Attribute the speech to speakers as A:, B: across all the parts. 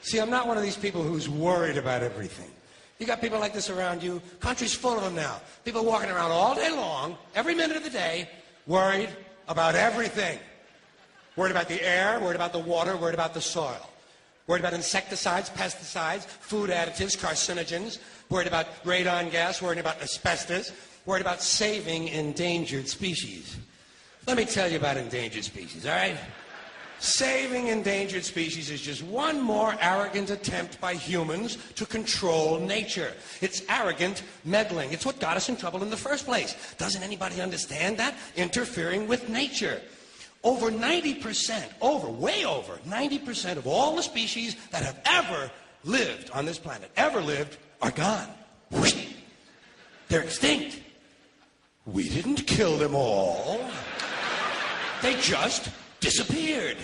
A: See, I'm not one of these people who's worried about everything. You got people like this around you. Country's full of them now. People walking around all day long, every minute of the day, worried about everything. Worried about the air, worried about the water, worried about the soil. Worried about insecticides, pesticides, food additives, carcinogens. Worried about radon gas, worried about asbestos. Worried about saving endangered species. Let me tell you about endangered species, all right? Saving endangered species is just one more arrogant attempt by humans to control nature. It's arrogant meddling. It's what got us in trouble in the first place. Doesn't anybody understand that? Interfering with nature. Over 90%, way over 90% of all the species that have ever lived on this planet, are gone. They're extinct. We didn't kill them all. They just disappeared.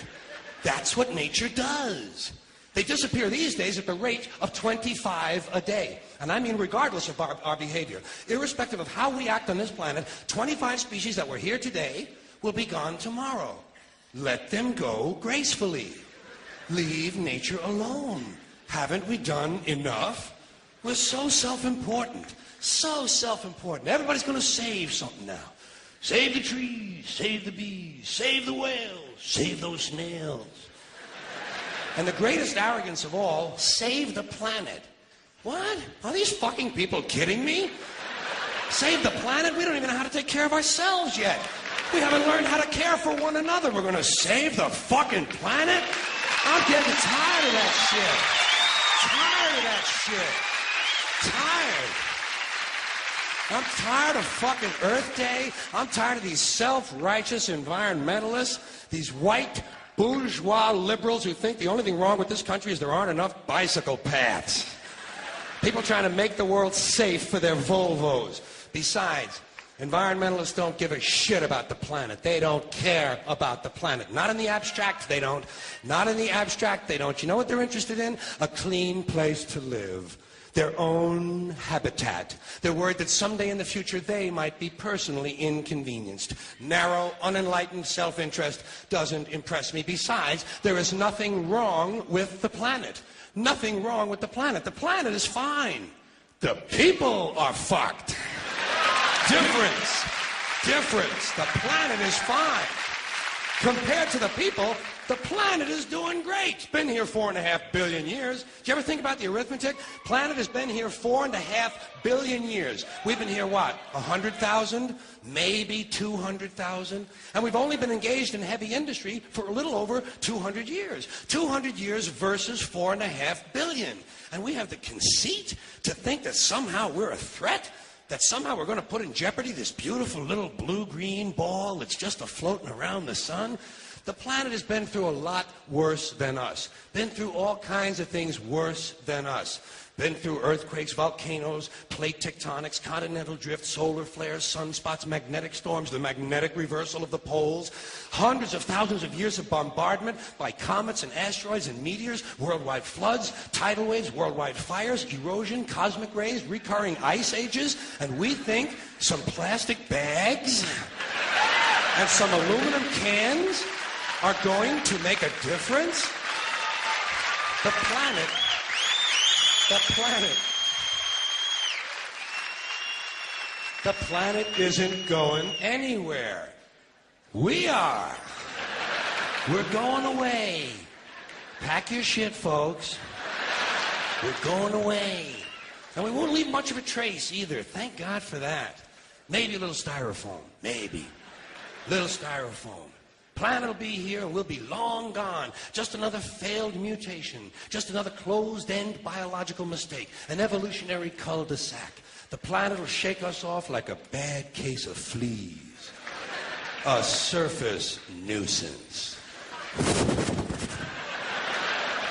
A: That's what nature does. They disappear these days at the rate of 25 a day. And I mean regardless of our behavior. Irrespective of how we act on this planet, 25 species that were here today will be gone tomorrow. Let them go gracefully. Leave nature alone. Haven't we done enough? We're so self-important. So self-important. Everybody's going to save something now. Save the trees, save the bees, save the whales, save those snails. And the greatest arrogance of all, save the planet. What? Are these fucking people kidding me? Save the planet? We don't even know how to take care of ourselves yet. We haven't learned how to care for one another. We're going to save the fucking planet? I'm getting tired of that shit. Tired of that shit. Tired. I'm tired of fucking Earth Day. I'm tired of these self-righteous environmentalists, these white bourgeois liberals who think the only thing wrong with this country is there aren't enough bicycle paths. People trying to make the world safe for their Volvos. Besides, environmentalists don't give a shit about the planet. They don't care about the planet. Not in the abstract, they don't. Not in the abstract, they don't. You know what they're interested in? A clean place to live. Their own habitat. They're worried that someday in the future they might be personally inconvenienced. Narrow, unenlightened self-interest doesn't impress me. Besides, there is nothing wrong with the planet. Nothing wrong with the planet. The planet is fine. The people are fucked. Difference. The planet is fine. Compared to the people, the planet is doing great. It's been here 4.5 billion years. Did you ever think about the arithmetic? Planet has been here 4.5 billion years. We've been here, what, 100,000? Maybe 200,000? And we've only been engaged in heavy industry for a little over 200 years. 200 years versus 4.5 billion. And we have the conceit to think that somehow we're a threat? That somehow we're going to put in jeopardy this beautiful little blue-green ball that's just a-floating around the sun? The planet has been through a lot worse than us. Been through all kinds of things worse than us. Been through earthquakes, volcanoes, plate tectonics, continental drift, solar flares, sunspots, magnetic storms, the magnetic reversal of the poles, hundreds of thousands of years of bombardment by comets and asteroids and meteors, worldwide floods, tidal waves, worldwide fires, erosion, cosmic rays, recurring ice ages, and we think some plastic bags and some aluminum cans are going to make a difference? The planet isn't going anywhere. We are. We're going away. Pack your shit, folks. We're going away. And we won't leave much of a trace either. Thank God for that. Maybe a little styrofoam. Maybe. Little styrofoam. Planet will be here and we'll be long gone. Just another failed mutation. Just another closed-end biological mistake. An evolutionary cul-de-sac. The planet will shake us off like a bad case of fleas. A surface nuisance.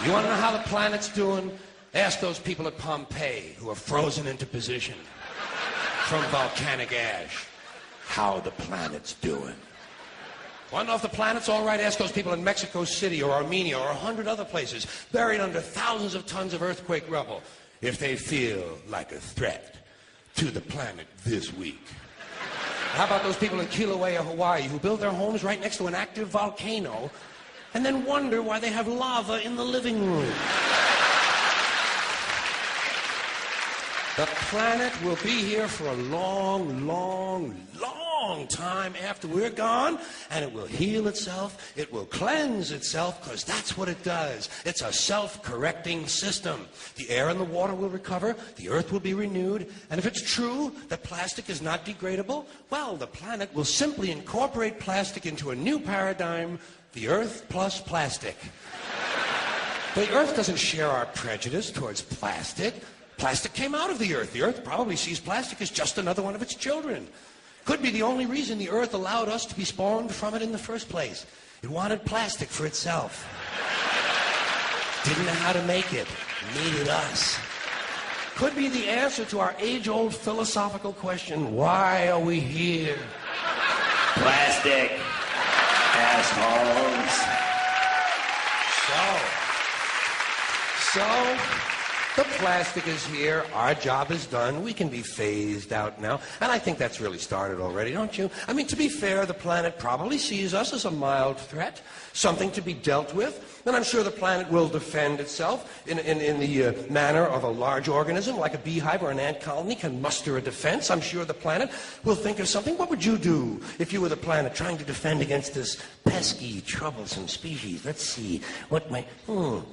A: You want to know how the planet's doing? Ask those people at Pompeii who are frozen into position from volcanic ash how the planet's doing. Want to know if the planet's all right? Ask those people in Mexico City or Armenia or 100 other places buried under thousands of tons of earthquake rubble if they feel like a threat to the planet this week. How about those people in Kilauea, Hawaii who build their homes right next to an active volcano and then wonder why they have lava in the living room? The planet will be here for a long, long, long time after we're gone, and it will heal itself, it will cleanse itself, because that's what it does. It's a self-correcting system. The air and the water will recover, the earth will be renewed, and if it's true that plastic is not degradable, well, the planet will simply incorporate plastic into a new paradigm, the earth plus plastic. The earth doesn't share our prejudice towards plastic. Plastic came out of the earth. The earth probably sees plastic as just another one of its children. Could be the only reason the earth allowed us to be spawned from it in the first place. It wanted plastic for itself. Didn't know how to make it. Needed us. Could be the answer to our age-old philosophical question, why are we here? Plastic. Assholes. So, the plastic is here, our job is done, we can be phased out now, and I think that's really started already, don't you? I mean, to be fair, the planet probably sees us as a mild threat, something to be dealt with, and I'm sure the planet will defend itself in the manner of a large organism, like a beehive or an ant colony can muster a defense. I'm sure the planet will think of something. What would you do if you were the planet trying to defend against this pesky, troublesome species? Let's see, what might...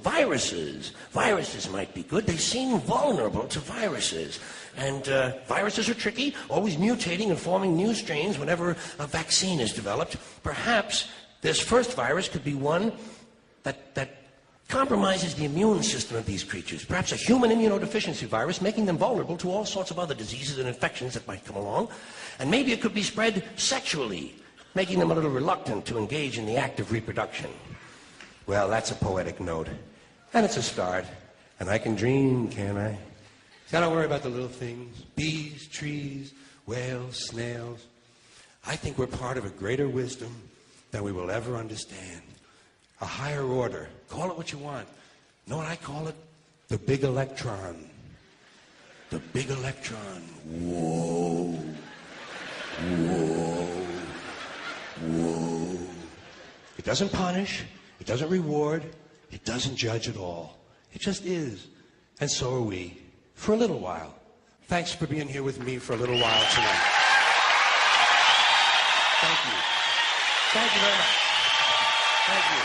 A: viruses. Viruses might be good. They seem vulnerable to viruses. And viruses are tricky, always mutating and forming new strains whenever a vaccine is developed. Perhaps this first virus could be one that compromises the immune system of these creatures. Perhaps a human immunodeficiency virus, making them vulnerable to all sorts of other diseases and infections that might come along. And maybe it could be spread sexually, making them a little reluctant to engage in the act of reproduction. Well, that's a poetic note. And it's a start. And I can dream, can't I? See, I don't worry about the little things. Bees, trees, whales, snails. I think we're part of a greater wisdom than we will ever understand. A higher order. Call it what you want. You know what I call it? The big electron. The big electron. Whoa. Whoa. Whoa. It doesn't punish. It doesn't reward. It doesn't judge at all. It just is. And so are we. For a little while. Thanks for being here with me for a little while tonight. Thank you. Thank you very much. Thank you.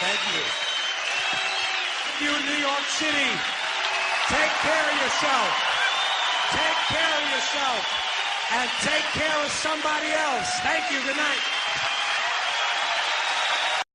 A: Thank you. You in New York City, take care of yourself. Take care of yourself. And take care of somebody else. Thank you. Good night.